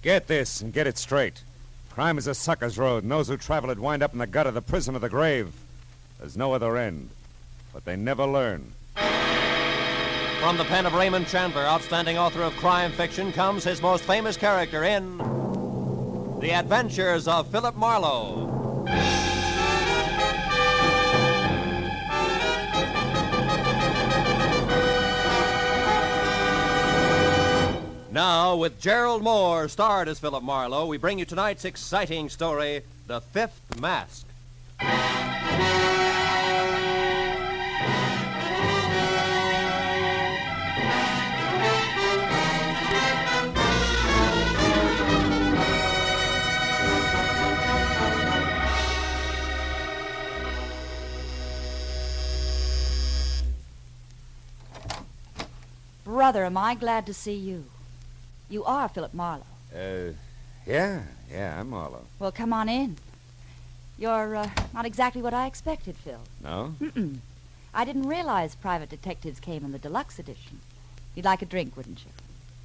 Get this and get it straight. Crime is a sucker's road, and those who travel it wind up in the gut of the prison of the grave. There's no other end, but they never learn. From the pen of Raymond Chandler, outstanding author of crime fiction, comes his most famous character in The Adventures of Philip Marlowe. Now, with Gerald Moore, starred as Philip Marlowe, we bring you tonight's exciting story, The Fifth Mask. Brother, am I glad to see you. You are Philip Marlowe. Yeah, I'm Marlowe. Well, come on in. You're not exactly what I expected, Phil. No? Mm-mm. I didn't realize private detectives came in the deluxe edition. You'd like a drink, wouldn't you?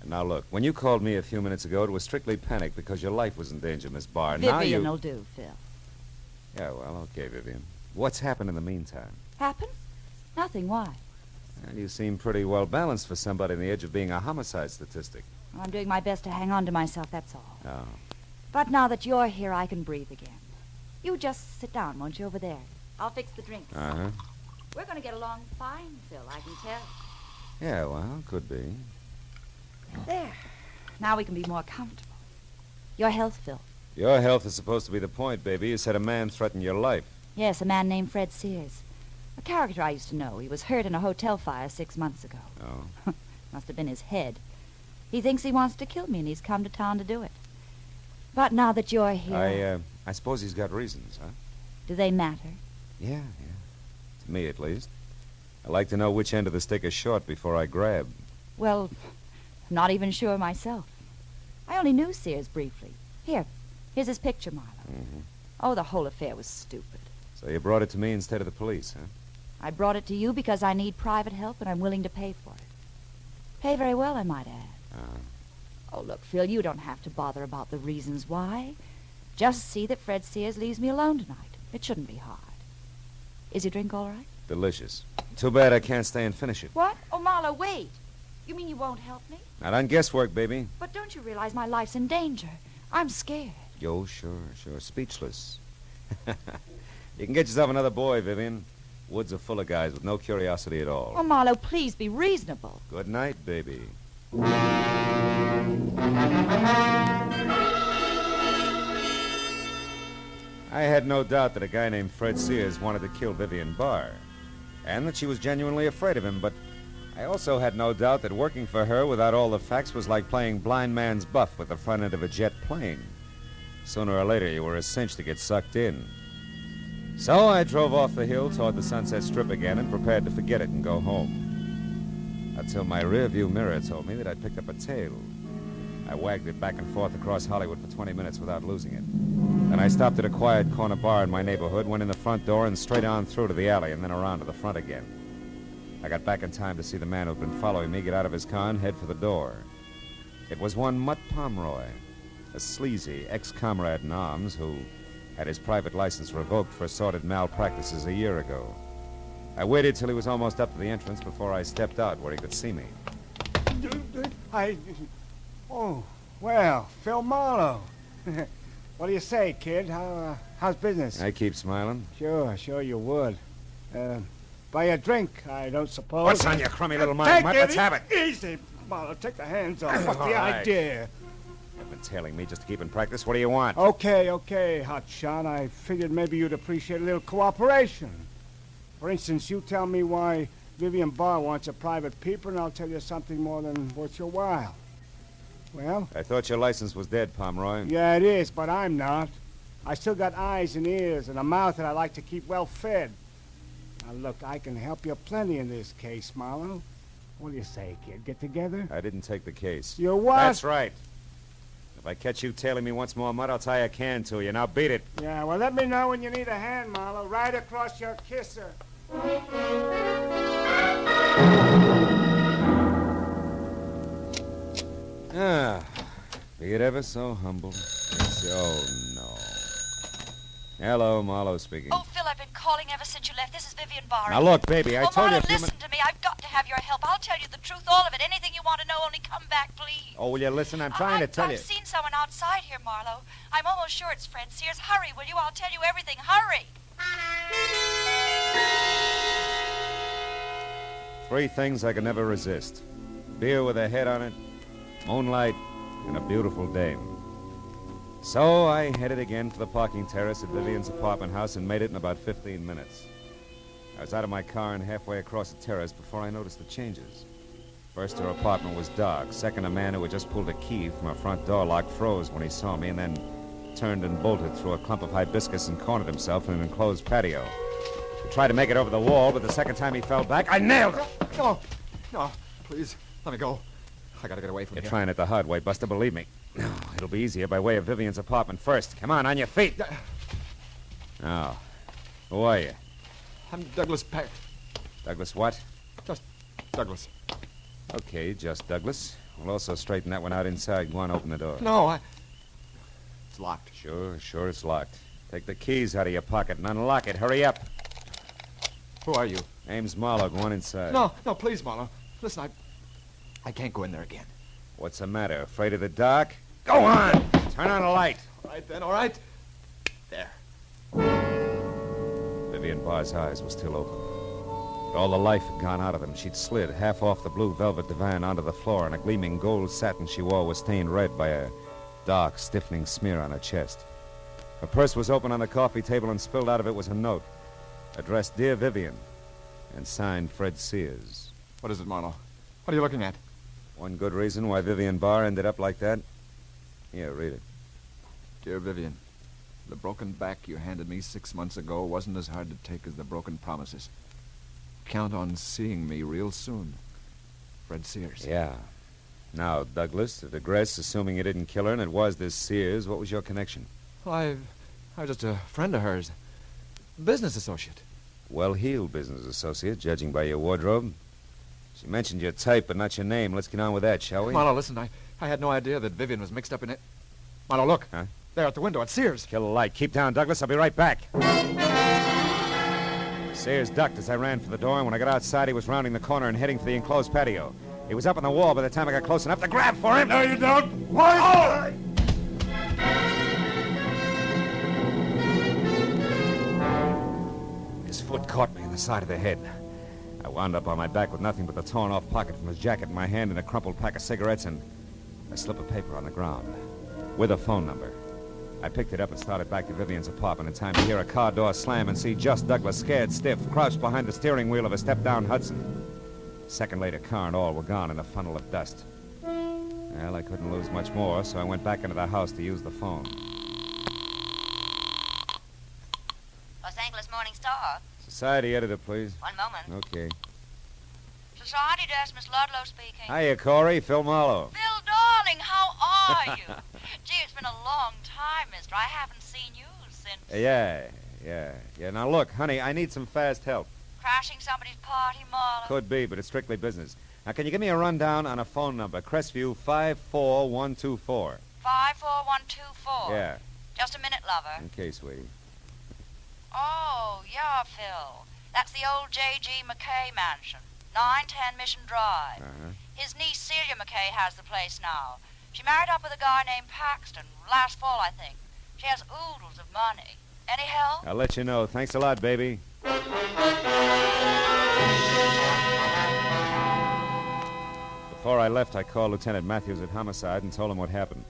Now, look, when you called me a few minutes ago, it was strictly panic because your life was in danger, Miss Barr. Vivian'll do, Phil. Yeah, well, okay, Vivian. What's happened in the meantime? Happened? Nothing. Why? Well, you seem pretty well balanced for somebody on the edge of being a homicide statistic. Well, I'm doing my best to hang on to myself, that's all. Oh. But now that you're here, I can breathe again. You just sit down, won't you, over there? I'll fix the drinks. Uh-huh. We're going to get along fine, Phil, I can tell. Yeah, well, could be. There. Now we can be more comfortable. Your health, Phil. Your health is supposed to be the point, baby. You said a man threatened your life. Yes, a man named Fred Sears. A character I used to know. He was hurt in a hotel fire 6 months ago. Oh. Must have been his head. He thinks he wants to kill me, and he's come to town to do it. But now that you're here... I suppose he's got reasons, huh? Do they matter? Yeah. To me, at least. I like to know which end of the stick is short before I grab. Well, I'm not even sure myself. I only knew Sears briefly. Here's his picture, Marlowe. Mm-hmm. Oh, the whole affair was stupid. So you brought it to me instead of the police, huh? I brought it to you because I need private help, and I'm willing to pay for it. Pay very well, I might add. Oh, look, Phil, you don't have to bother about the reasons why. Just see that Fred Sears leaves me alone tonight. It shouldn't be hard. Is your drink all right? Delicious. Too bad I can't stay and finish it. What? Oh, Marlowe, wait. You mean you won't help me? Not on guesswork, baby. But don't you realize my life's in danger? I'm scared. Yo, sure. Speechless. You can get yourself another boy, Vivian. Woods are full of guys with no curiosity at all. Oh, Marlowe, please be reasonable. Good night, baby. I had no doubt that a guy named Fred Sears wanted to kill Vivian Barr, and that she was genuinely afraid of him, but I also had no doubt that working for her without all the facts was like playing blind man's buff with the front end of a jet plane. Sooner or later, you were a cinch to get sucked in. So I drove off the hill toward the Sunset Strip again and prepared to forget it and go home. Until my rearview mirror told me that I'd picked up a tail. I wagged it back and forth across Hollywood for 20 minutes without losing it. Then I stopped at a quiet corner bar in my neighborhood, went in the front door, and straight on through to the alley, and then around to the front again. I got back in time to see the man who'd been following me get out of his car and head for the door. It was one Mutt Pomeroy, a sleazy ex-comrade in arms who had his private license revoked for assorted malpractices a year ago. I waited till he was almost up to the entrance before I stepped out where he could see me. Oh, well, Phil Marlowe. What do you say, kid? How's business? I keep smiling. Sure you would. Buy a drink, I don't suppose. What's on your crummy little mind, Mutt? Let's have it. Easy, Marlowe. Take the hands off. What's the right. idea? You've been tailing me just to keep in practice. What do you want? Okay, hotshot. I figured maybe you'd appreciate a little cooperation. For instance, you tell me why Vivian Barr wants a private peeper, and I'll tell you something more than worth your while. Well? I thought your license was dead, Pomeroy. Yeah, it is, but I'm not. I still got eyes and ears and a mouth that I like to keep well fed. Now, look, I can help you plenty in this case, Marlowe. What do you say, kid? Get together? I didn't take the case. You what? That's right. If I catch you tailing me once more, Mutt, I'll tie a can to you. Now beat it. Yeah, well, let me know when you need a hand, Marlowe. Right across your kisser. Be it ever so humble. Oh, no. Hello, Marlowe speaking. Oh, Phil, I've been calling ever since you left. This is Vivian Barr. Now, look, baby, I told you Marlowe, a few listen to me. I've got to have your help. I'll tell you the truth, all of it. Anything you want to know, only come back, please. Oh, will you listen? I'm trying to tell you. I've seen someone outside here, Marlowe. I'm almost sure it's Fred Sears. Hurry, will you? I'll tell you everything. Hurry. 3 things I could never resist. Beer with a head on it, moonlight, and a beautiful dame. So I headed again for the parking terrace at Vivian's apartment house and made it in about 15 minutes. I was out of my car and halfway across the terrace before I noticed the changes. First, her apartment was dark. Second, a man who had just pulled a key from her front door lock froze when he saw me and then turned and bolted through a clump of hibiscus and cornered himself in an enclosed patio. He tried to make it over the wall, but the second time he fell back, I nailed him. No, please, let me go. I gotta get away from You're here. trying it the hard way, Buster, believe me. No, it'll be easier by way of Vivian's apartment first. Come on your feet. Now, who are you? I'm Douglas Peck. Douglas what? Just Douglas. Okay, just Douglas. We'll also straighten that one out inside. Go on, open the door. No, It's locked. Sure it's locked. Take the keys out of your pocket and unlock it. Hurry up. Who are you? Name's Marlowe. Go on inside. No, please, Marlowe. Listen, I can't go in there again. What's the matter? Afraid of the dark? Go on! Turn on the light. All right, then, all right. There. Vivian Barr's eyes were still open. But all the life had gone out of them. She'd slid half off the blue velvet divan onto the floor, and a gleaming gold satin she wore was stained red by a dark, stiffening smear on her chest. Her purse was open on the coffee table, and spilled out of it was a note addressed Dear Vivian and signed Fred Sears. What is it, Marlowe? What are you looking at? One good reason why Vivian Barr ended up like that? Here, read it. Dear Vivian, the broken back you handed me 6 months ago wasn't as hard to take as the broken promises. Count on seeing me real soon. Fred Sears. Yeah. Now, Douglas, to digress, assuming you didn't kill her and it was this Sears, what was your connection? Well, I was just a friend of hers. Business associate. Well-heeled business associate, judging by your wardrobe. She mentioned your type, but not your name. Let's get on with that, shall we? Marlowe, listen, I had no idea that Vivian was mixed up in it. Marlowe, look. Huh? There at the window at Sears. Kill the light. Keep down, Douglas. I'll be right back. Sears ducked as I ran for the door, and when I got outside, he was rounding the corner and heading for the enclosed patio. He was up on the wall by the time I got close enough to grab for him. No, you don't. Why? Oh! His foot caught me in the side of the head. I wound up on my back with nothing but the torn-off pocket from his jacket in my hand and a crumpled pack of cigarettes and a slip of paper on the ground with a phone number. I picked it up and started back to Vivian's apartment in time to hear a car door slam and see just Douglas, scared stiff, crouched behind the steering wheel of a step-down Hudson. A second later, car and all were gone in a funnel of dust. Well, I couldn't lose much more, so I went back into the house to use the phone. Los Angeles Morning Star. Society editor, please. One moment. Okay. Society desk, Miss Ludlow speaking. Hiya, Corey. Phil Marlowe. Phil, darling, how are you? Gee, it's been a long time, mister. I haven't seen you since... Yeah. Now, look, honey, I need some fast help. Crashing somebody's party, Marlowe. Could be, but it's strictly business. Now, can you give me a rundown on a phone number? Crestview 54124. 54124. Yeah. Just a minute, lover. Okay, sweetie. Oh, yeah, Phil. That's the old J.G. McKay mansion. 910 Mission Drive. Uh-huh. His niece Celia McKay has the place now. She married up with a guy named Paxton last fall, I think. She has oodles of money. Any help? I'll let you know. Thanks a lot, baby. Before I left, I called Lieutenant Matthews at Homicide and told him what happened.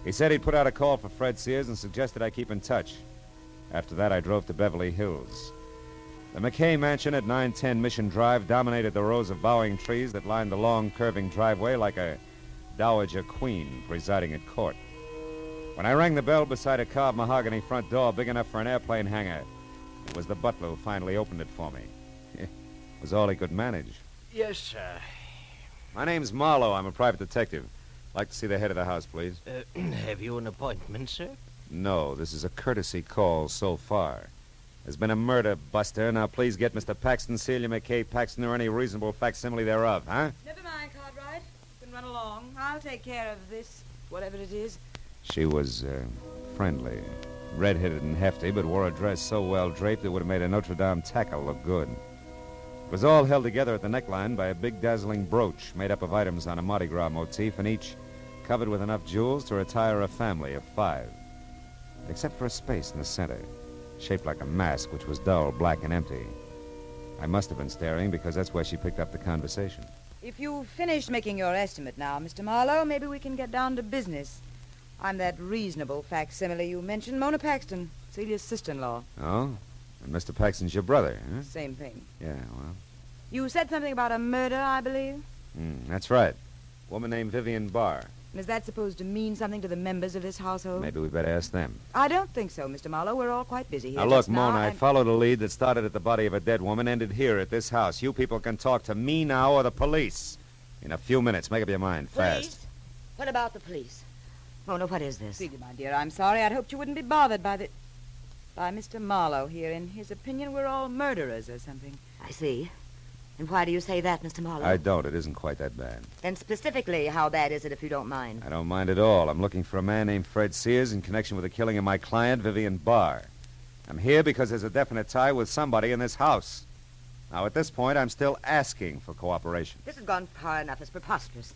He said he'd put out a call for Fred Sears and suggested I keep in touch. After that, I drove to Beverly Hills. The McKay mansion at 910 Mission Drive dominated the rows of bowing trees that lined the long, curving driveway like a dowager queen presiding at court. When I rang the bell beside a carved mahogany front door big enough for an airplane hangar, it was the butler who finally opened it for me. It was all he could manage. Yes, sir. My name's Marlowe. I'm a private detective. Like to see the head of the house, please. Have you an appointment, sir? No, this is a courtesy call so far. There's been a murder, Buster. Now, please get Mr. Paxton, Celia McKay Paxton, or any reasonable facsimile thereof, huh? Never mind, Cartwright. You can run along. I'll take care of this whatever it is. She was friendly, red-headed and hefty, but wore a dress so well draped it would have made a Notre Dame tackle look good. It was all held together at the neckline by a big dazzling brooch made up of items on a Mardi Gras motif, and each covered with enough jewels to retire a family of 5. Except for a space in the center, shaped like a mask, which was dull, black, and empty. I must have been staring because that's where she picked up the conversation. If you've finished making your estimate now, Mr. Marlowe, maybe we can get down to business. I'm that reasonable facsimile you mentioned, Mona Paxton, Celia's sister-in-law. Oh? And Mr. Paxton's your brother, huh? Same thing. Yeah, well... You said something about a murder, I believe? That's right. Woman named Vivian Barr. Is that supposed to mean something to the members of this household? Maybe we better ask them. I don't think so, Mr. Marlowe. We're all quite busy here. Now, look, just Mona, I and- followed a lead that started at the body of a dead woman, ended here at this house. You people can talk to me now or the police. In a few minutes. Make up your mind, fast. Police? What about the police? Mona, what is this? Celia, my dear, I'm sorry. I'd hoped you wouldn't be bothered by Mr. Marlowe here. In his opinion, we're all murderers or something. I see. And why do you say that, Mr. Marlowe? I don't. It isn't quite that bad. Then specifically, how bad is it, if you don't mind? I don't mind at all. I'm looking for a man named Fred Sears in connection with the killing of my client, Vivian Barr. I'm here because there's a definite tie with somebody in this house. Now, at this point, I'm still asking for cooperation. This has gone far enough. It's preposterous.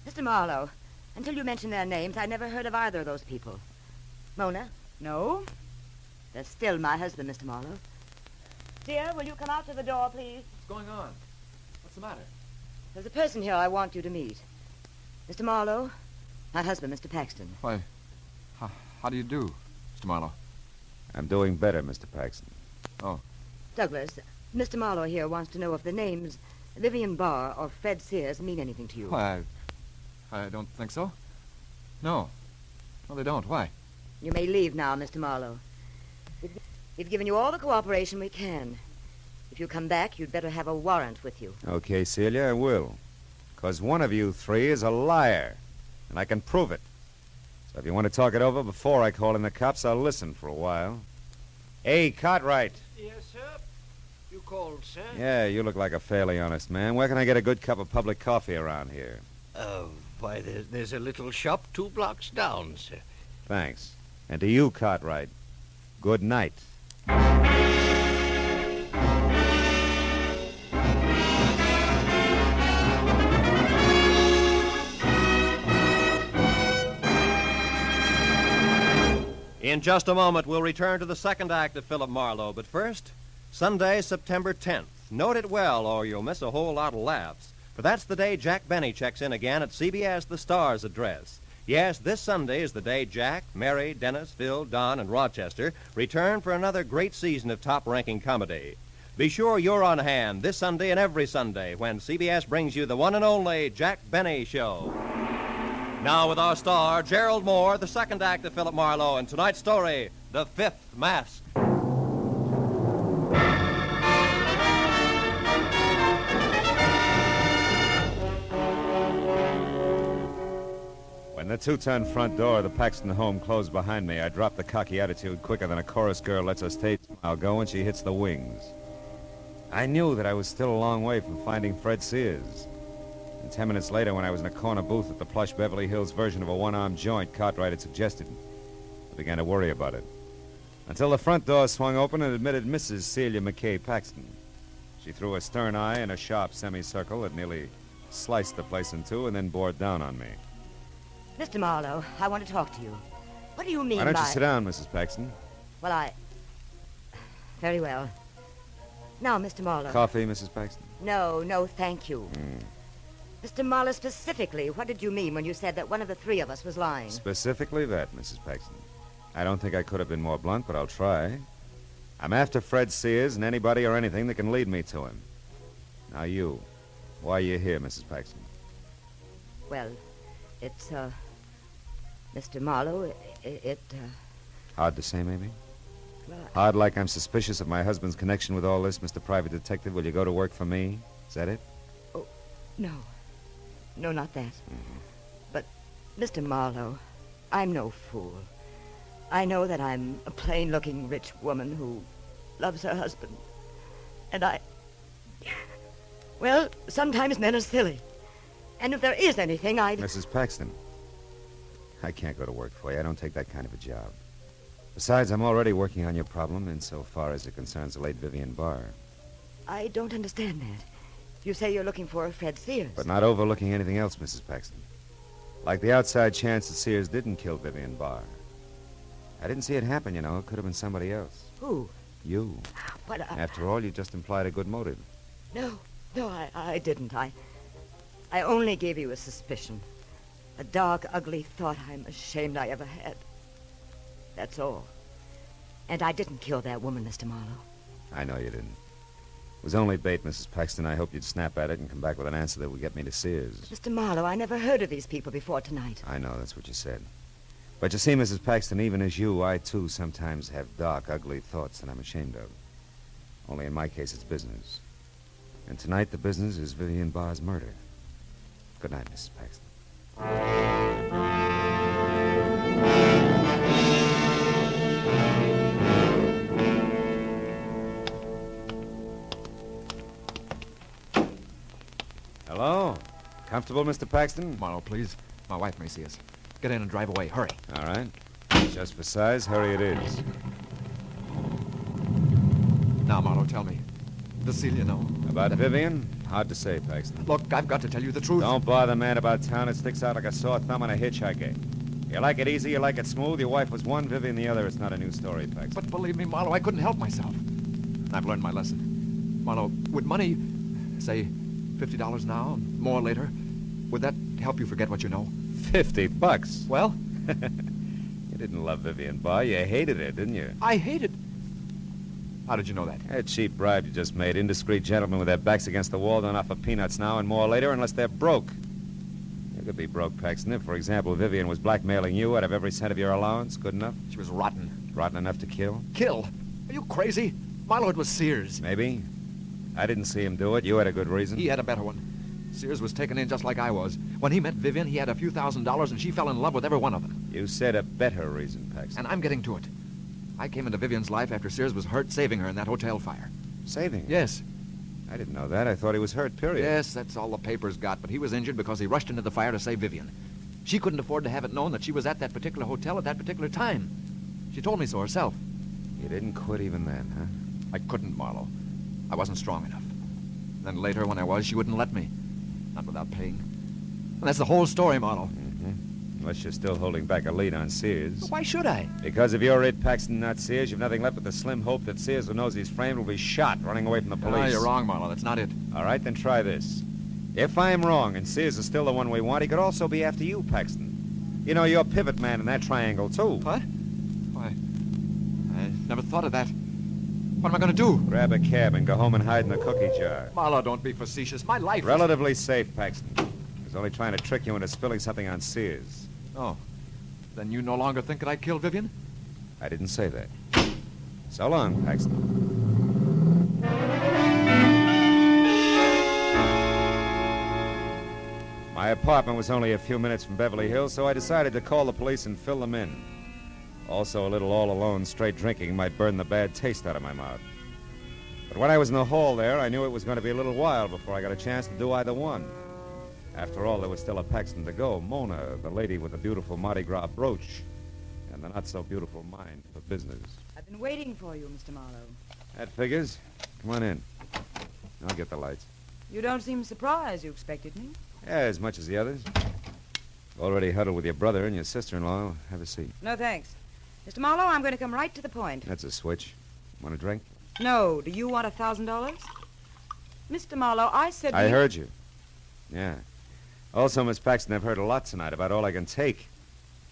Mr. Marlowe, until you mentioned their names, I never heard of either of those people. Mona? No? They're still my husband, Mr. Marlowe. Dear, will you come out to the door, please? What's going on? What's the matter? There's a person here I want you to meet. Mr. Marlowe, my husband, Mr. Paxton. Why, how do you do, Mr. Marlowe? I'm doing better, Mr. Paxton. Oh. Douglas, Mr. Marlowe here wants to know if the names Vivian Barr or Fred Sears mean anything to you. Why, I don't think so. No. No, they don't. Why? You may leave now, Mr. Marlowe. We've given you all the cooperation we can. If you come back, you'd better have a warrant with you. Okay, Celia, I will. Because one of you 3 is a liar, and I can prove it. So if you want to talk it over before I call in the cops, I'll listen for a while. Hey, Cartwright. Yes, sir. You called, sir? Yeah, you look like a fairly honest man. Where can I get a good cup of public coffee around here? Why, there's a little shop 2 blocks down, sir. Thanks. And to you, Cartwright, good night. In just a moment, we'll return to the second act of Philip Marlowe. But first, Sunday, September 10th. Note it well, or you'll miss a whole lot of laughs. For that's the day Jack Benny checks in again at CBS The Star's address. Yes, this Sunday is the day Jack, Mary, Dennis, Phil, Don, and Rochester return for another great season of top-ranking comedy. Be sure you're on hand this Sunday and every Sunday when CBS brings you the one and only Jack Benny Show. Now with our star, Gerald Moore, the second act of Philip Marlowe, and tonight's story, The Fifth Mask. When the 2-ton front door of the Paxton home closed behind me, I dropped the cocky attitude quicker than a chorus girl lets her stage smile go when she hits the wings. I knew that I was still a long way from finding Fred Sears. And 10 minutes later, when I was in a corner booth at the plush Beverly Hills version of a one-armed joint Cartwright had suggested, I began to worry about it. Until the front door swung open and admitted Mrs. Celia McKay Paxton. She threw a stern eye and a sharp semicircle that nearly sliced the place in two and then bore down on me. Mr. Marlowe, I want to talk to you. What do you mean Why don't by... you sit down, Mrs. Paxton? Well, Very well. Now, Mr. Marlowe. Coffee, Mrs. Paxton? No, thank you. Mr. Marlowe, specifically, what did you mean when you said that one of the 3 of us was lying? Specifically that, Mrs. Paxton. I don't think I could have been more blunt, but I'll try. I'm after Fred Sears and anybody or anything that can lead me to him. Now you. Why are you here, Mrs. Paxton? Well, it's, Mr. Marlowe, Hard to say, maybe? Well, Hard like I'm suspicious of my husband's connection with all this, Mr. Private Detective. Will you go to work for me? Is that it? No. No, not that. But, Mr. Marlowe, I'm no fool. I know that I'm a plain-looking rich woman who loves her husband. And well, sometimes men are silly. And if there is anything, Mrs. Paxton, I can't go to work for you. I don't take that kind of a job. Besides, I'm already working on your problem insofar as it concerns the late Vivian Barr. I don't understand that. You say you're looking for Fred Sears. But not overlooking anything else, Mrs. Paxton. Like the outside chance that Sears didn't kill Vivian Barr. I didn't see it happen, you know. It could have been somebody else. Who? You. But After all, you just implied a good motive. No, I didn't. I only gave you a suspicion. A dark, ugly thought I'm ashamed I ever had. That's all. And I didn't kill that woman, Mr. Marlowe. I know you didn't. It was only bait, Mrs. Paxton. I hoped you'd snap at it and come back with an answer that would get me to Sears. Mr. Marlowe, I never heard of these people before tonight. I know, that's what you said. But you see, Mrs. Paxton, even as you, I, too, sometimes have dark, ugly thoughts that I'm ashamed of. Only in my case, it's business. And tonight, the business is Vivian Barr's murder. Good night, Mrs. Paxton. Hello? Comfortable, Mr. Paxton? Marlowe, please. My wife may see us. Get in and drive away. Hurry. All right. Just for size, hurry it is. Now, Marlowe, tell me. Does Celia know? About Vivian? Hard to say, Paxton. Look, I've got to tell you the truth. Don't bother, man, about town. It sticks out like a sore thumb on a hitchhiker. You like it easy, you like it smooth. Your wife was one, Vivian the other. It's not a new story, Paxton. But believe me, Marlowe, I couldn't help myself. I've learned my lesson. Marlowe, would money, say, $50 now, more later, would that help you forget what you know? $50? Well? You didn't love Vivian Barr. You hated her, didn't you? I hated... How did you know that? That cheap bribe you just made. Indiscreet gentlemen with their backs against the wall don't offer peanuts now and more later unless they're broke. You could be broke, Paxton, if, for example, Vivian was blackmailing you out of every cent of your allowance. Good enough? She was rotten. Rotten enough to kill? Kill? Are you crazy? Marlowe, it was Sears. Maybe. I didn't see him do it. You had a good reason. He had a better one. Sears was taken in just like I was. When he met Vivian, he had a few $1,000s, and she fell in love with every one of them. You said a better reason, Paxton. And I'm getting to it. I came into Vivian's life after Sears was hurt saving her in that hotel fire. Saving her? Yes. I didn't know that. I thought he was hurt, period. Yes, that's all the papers got, but he was injured because he rushed into the fire to save Vivian. She couldn't afford to have it known that she was at that particular hotel at that particular time. She told me so herself. You didn't quit even then, huh? I couldn't, Marlowe. I wasn't strong enough. Then later, when I was, she wouldn't let me. Not without paying. And that's the whole story, Marlowe. Unless you're still holding back a lead on Sears. Why should I? Because if you're it, Paxton, not Sears, you've nothing left but the slim hope that Sears, who knows he's framed, will be shot running away from the police. No, you're wrong, Marlowe. That's not it. All right, then try this. If I'm wrong and Sears is still the one we want, he could also be after you, Paxton. You know, you're pivot man in that triangle, too. What? Why, I never thought of that. What am I going to do? Grab a cab and go home and hide in the cookie jar. Marlowe, don't be facetious. My life is... Relatively safe, Paxton. I was only trying to trick you into spilling something on Sears. Oh. Then you no longer think that I killed Vivian? I didn't say that. So long, Paxton. My apartment was only a few minutes from Beverly Hills, so I decided to call the police and fill them in. Also, a little all-alone straight drinking might burn the bad taste out of my mouth. But when I was in the hall there, I knew it was going to be a little while before I got a chance to do either one. After all, there was still a Paxton to go. Mona, the lady with the beautiful Mardi Gras brooch, and the not-so-beautiful mind for business. I've been waiting for you, Mr. Marlowe. That figures. Come on in. I'll get the lights. You don't seem surprised. You expected me. Yeah, as much as the others. Already huddled with your brother and your sister-in-law. Have a seat. No, thanks. Mr. Marlowe, I'm going to come right to the point. That's a switch. Want a drink? No. Do you want $1,000? Mr. Marlowe, I said... I heard you. Yeah. Also, Miss Paxton, I've heard a lot tonight about all I can take.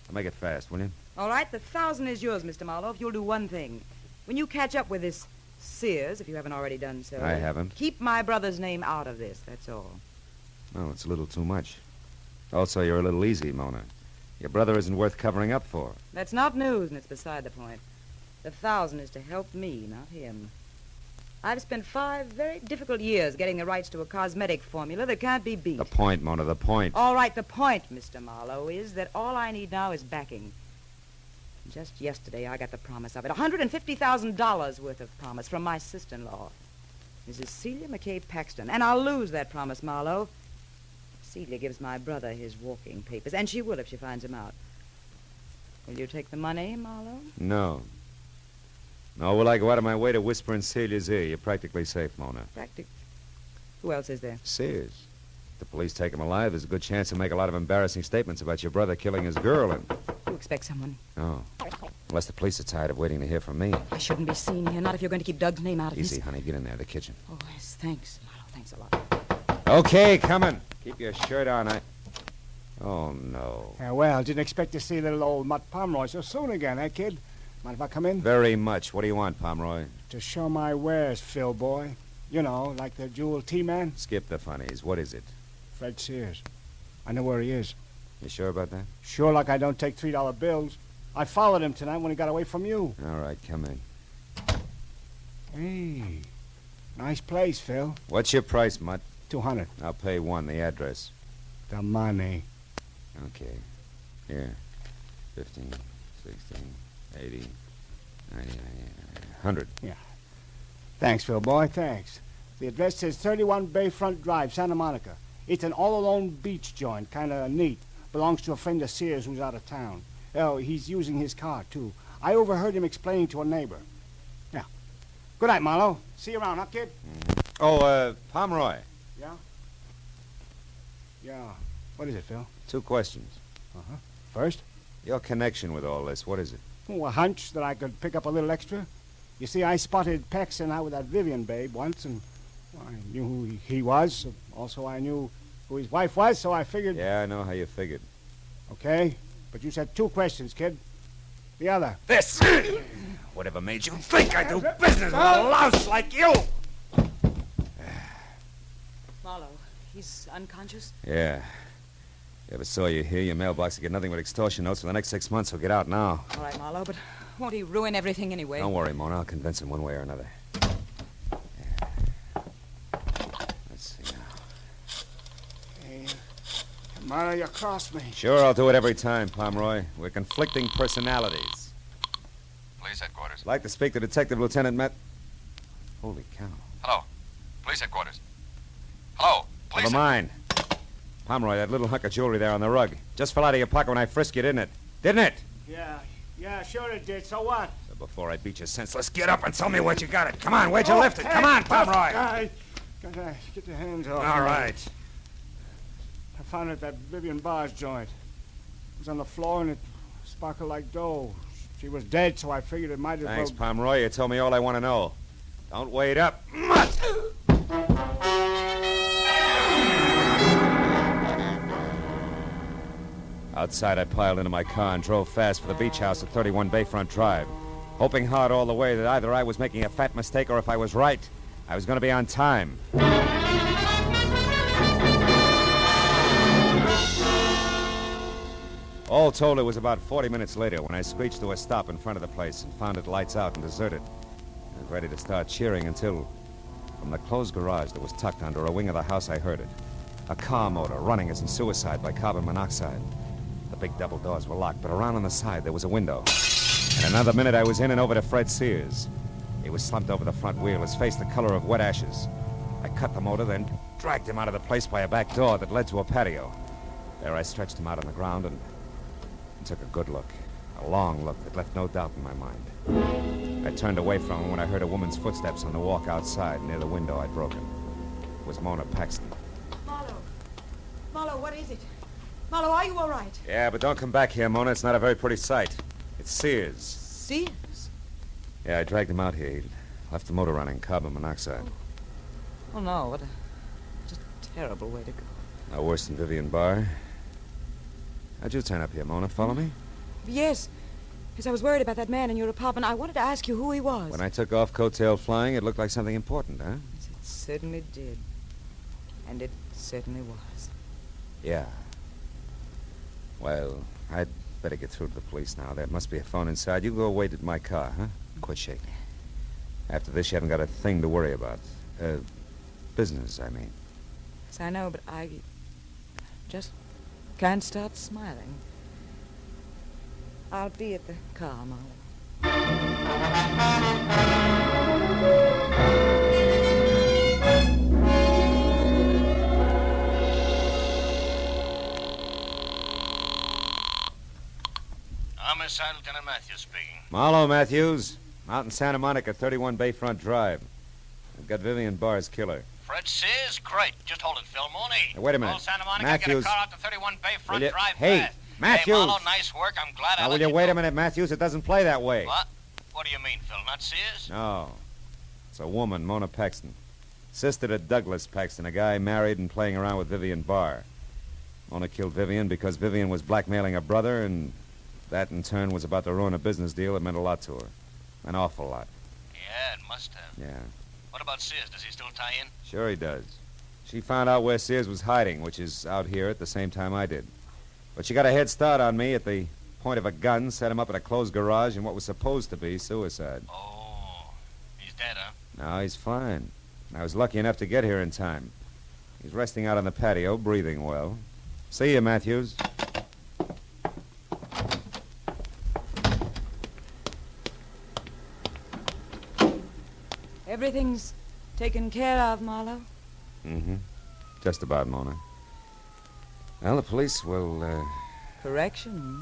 I'll make it fast, will you? All right, the 1,000 is yours, Mr. Marlowe, if you'll do one thing. When you catch up with this Sears, if you haven't already done so... I haven't. Keep my brother's name out of this, that's all. Oh, it's a little too much. Also, you're a little easy, Mona. Your brother isn't worth covering up for. That's not news, and it's beside the point. The 1,000 is to help me, not him. I've spent 5 very difficult years getting the rights to a cosmetic formula that can't be beat. The point, Mona, the point. All right, the point, Mr. Marlowe, is that all I need now is backing. Just yesterday, I got the promise of it. $150,000 worth of promise from my sister-in-law, Mrs. Celia McKay Paxton. And I'll lose that promise, Marlowe. Celia gives my brother his walking papers, and she will if she finds him out. Will you take the money, Marlowe? No. Nor will I go out of my way to whisper in Celia's ear. You're practically safe, Mona. Who else is there? Sears. If the police take him alive, there's a good chance he'll make a lot of embarrassing statements about your brother killing his girl and... You expect someone? Oh. Unless the police are tired of waiting to hear from me. I shouldn't be seen here, not if you're going to keep Doug's name out of Easy, this. honey. Get in there, the kitchen. Oh, yes, thanks, Marlowe. Thanks a lot. Okay, coming. Keep your shirt on. Oh, no. Yeah, well, didn't expect to see little old Mutt Pomeroy so soon again, eh, kid? Mind if I come in? Very much. What do you want, Pomeroy? To show my wares, Phil boy. You know, like the jewel T-man. Skip the funnies. What is it? Fred Sears. I know where he is. You sure about that? Sure like I don't take $3 bills. I followed him tonight when he got away from you. All right, come in. Hey, nice place, Phil. What's your price, Mutt? 200. I'll pay one. The address. The money. Okay. Here. 15, 16, 80, 90, 100. Yeah. Thanks, Phil boy, thanks. The address says 31 Bayfront Drive, Santa Monica. It's an all-alone beach joint, kind of neat. Belongs to a friend of Sears who's out of town. Oh, he's using his car, too. I overheard him explaining to a neighbor. Yeah. Good night, Marlowe. See you around, huh, kid? Oh, Pomeroy. Yeah? Yeah. What is it, Phil? 2 questions. Uh-huh. First? Your connection with all this, what is it? Oh, a hunch that I could pick up a little extra. You see, I spotted Paxton out with that Vivian babe once, and I knew who he was. Also, I knew who his wife was, so I figured... Yeah, I know how you figured. Okay, but you said 2 questions, kid. The other. This! Whatever made you think I'd do business with a louse like you? Marlowe, he's unconscious? Yeah. If ever saw you here, your mailbox would get nothing but extortion notes for the next 6 months. He'll get out now. All right, Marlowe, but won't he ruin everything anyway? Don't worry, Mona. I'll convince him one way or another. Yeah. Let's see now. Hey, Marlowe, you crossed me. Sure, I'll do it every time, Pomeroy. We're conflicting personalities. Police headquarters. Like to speak to Detective Lieutenant Met. Holy cow. Hello. Police headquarters. Hello. Police. Never mind. Pomeroy, that little hunk of jewelry there on the rug just fell out of your pocket when I frisked you, didn't it? Didn't it? Yeah, sure it did. So what? So before I beat you senseless, get up and tell me where you got it. Come on, where'd you lift it? Come on, Pomeroy. Guy. Get your hands off. All right. I found it at that Vivian Bar's joint. It was on the floor and it sparkled like dough. She was dead, so I figured it might as Thanks, well... Pomeroy. You told me all I want to know. Don't wait up. Mutt! Outside, I piled into my car and drove fast for the beach house at 31 Bayfront Drive, hoping hard all the way that either I was making a fat mistake or if I was right, I was going to be on time. All told, it was about 40 minutes later when I screeched to a stop in front of the place and found it lights out and deserted. I was ready to start cheering until, from the closed garage that was tucked under a wing of the house, I heard it. A car motor running as in suicide by carbon monoxide. The big double doors were locked, but around on the side there was a window. In another minute, I was in and over to Fred Sears. He was slumped over the front wheel, his face the color of wet ashes. I cut the motor, then dragged him out of the place by a back door that led to a patio. There I stretched him out on the ground and took a good look. A long look that left no doubt in my mind. I turned away from him when I heard a woman's footsteps on the walk outside near the window I'd broken. It was Mona Paxton. Marlowe, what is it? Marlowe, are you all right? Yeah, but don't come back here, Mona. It's not a very pretty sight. It's Sears. Sears? Yeah, I dragged him out here. He left the motor running, carbon monoxide. Oh, no. What a terrible way to go. No worse than Vivian Barr. How'd you turn up here, Mona? Follow me? Yes. Because I was worried about that man in your apartment. I wanted to ask you who he was. When I took off coattail flying, it looked like something important, huh? Yes, it certainly did. And it certainly was. Yeah. Well, I'd better get through to the police now. There must be a phone inside. You go wait at my car, huh? Quit shaking. After this, you haven't got a thing to worry about. Business, I mean. Yes, I know, but I just can't stop smiling. I'll be at the car, Marlowe. I'm Homicide, Lieutenant Matthews speaking. Marlowe, Matthews. Out in Santa Monica, 31 Bayfront Drive. We've got Vivian Barr's killer. Fred Sears? Great. Just hold it, Phil Mooney. Now, wait a minute. Call Santa Monica, Matthews. get a car out to 31 Bayfront Will you- Drive Hey, fast. Matthews. Hey, Marlowe, nice work. I'm glad I Now, let will you wait go. a minute, Matthews? It doesn't play that way. What? What do you mean, Phil? Not Sears? No. It's a woman, Mona Paxton. Sister to Douglas Paxton, a guy married and playing around with Vivian Barr. Mona killed Vivian because Vivian was blackmailing her brother, and that, in turn, was about to ruin a business deal that meant a lot to her. An awful lot. Yeah, it must have. Yeah. What about Sears? Does he still tie in? Sure he does. She found out where Sears was hiding, which is out here at the same time I did. But she got a head start on me at the point of a gun, set him up in a closed garage in what was supposed to be suicide. Oh, he's dead, huh? No, he's fine. I was lucky enough to get here in time. He's resting out on the patio, breathing well. See you, Matthews. Everything's taken care of, Marlowe. Mm-hmm. Just about, Mona. Well, the police will, Correction.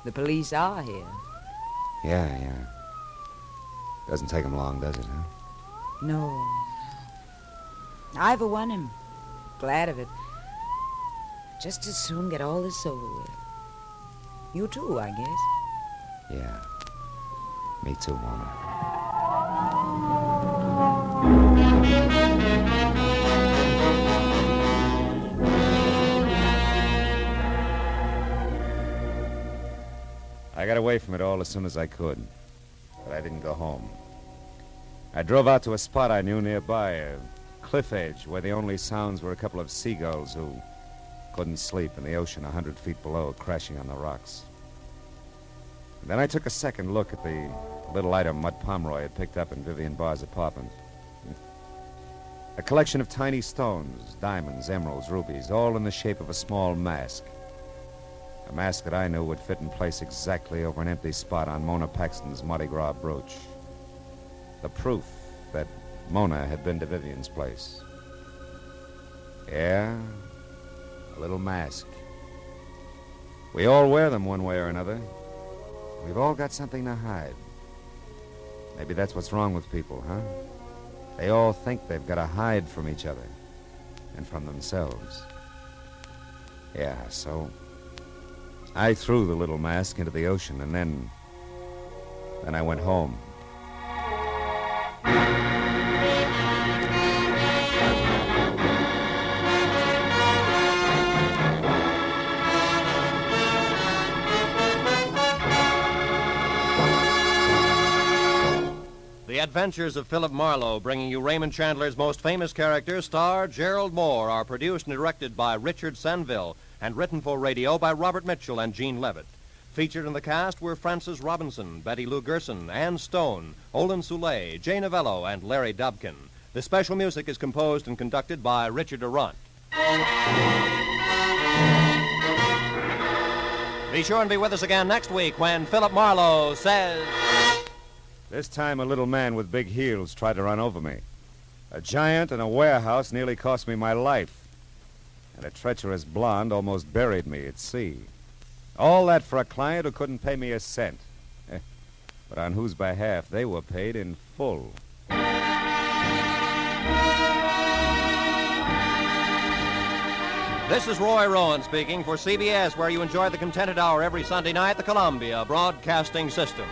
The police are here. Yeah. Doesn't take them long, does it, huh? No. I, for one, am glad of it. Just as soon get all this over with. You too, I guess. Yeah. Me too, Mona. I got away from it all as soon as I could, but I didn't go home. I drove out to a spot I knew nearby, a cliff edge where the only sounds were a couple of seagulls who couldn't sleep in the ocean 100 feet below, crashing on the rocks. And then I took a second look at the little item Mud Pomeroy had picked up in Vivian Barr's apartment. A collection of tiny stones, diamonds, emeralds, rubies, all in the shape of a small mask. A mask that I knew would fit in place exactly over an empty spot on Mona Paxton's Mardi Gras brooch. The proof that Mona had been to Vivian's place. Yeah, a little mask. We all wear them one way or another. We've all got something to hide. Maybe that's what's wrong with people, huh? They all think they've got to hide from each other and from themselves. Yeah, so I threw the little mask into the ocean, and then I went home. The Adventures of Philip Marlowe, bringing you Raymond Chandler's most famous character, star Gerald Moore, are produced and directed by Richard Senville and written for radio by Robert Mitchell and Gene Levitt. Featured in the cast were Frances Robinson, Betty Lou Gerson, Ann Stone, Olin Soule, Jay Novello, and Larry Dobkin. The special music is composed and conducted by Richard Arant. Be sure and be with us again next week when Philip Marlowe says... This time a little man with big heels tried to run over me. A giant in a warehouse nearly cost me my life. And a treacherous blonde almost buried me at sea. All that for a client who couldn't pay me a cent. But on whose behalf they were paid in full. This is Roy Rowan speaking for CBS, where you enjoy the Contented Hour every Sunday night, the Columbia Broadcasting System.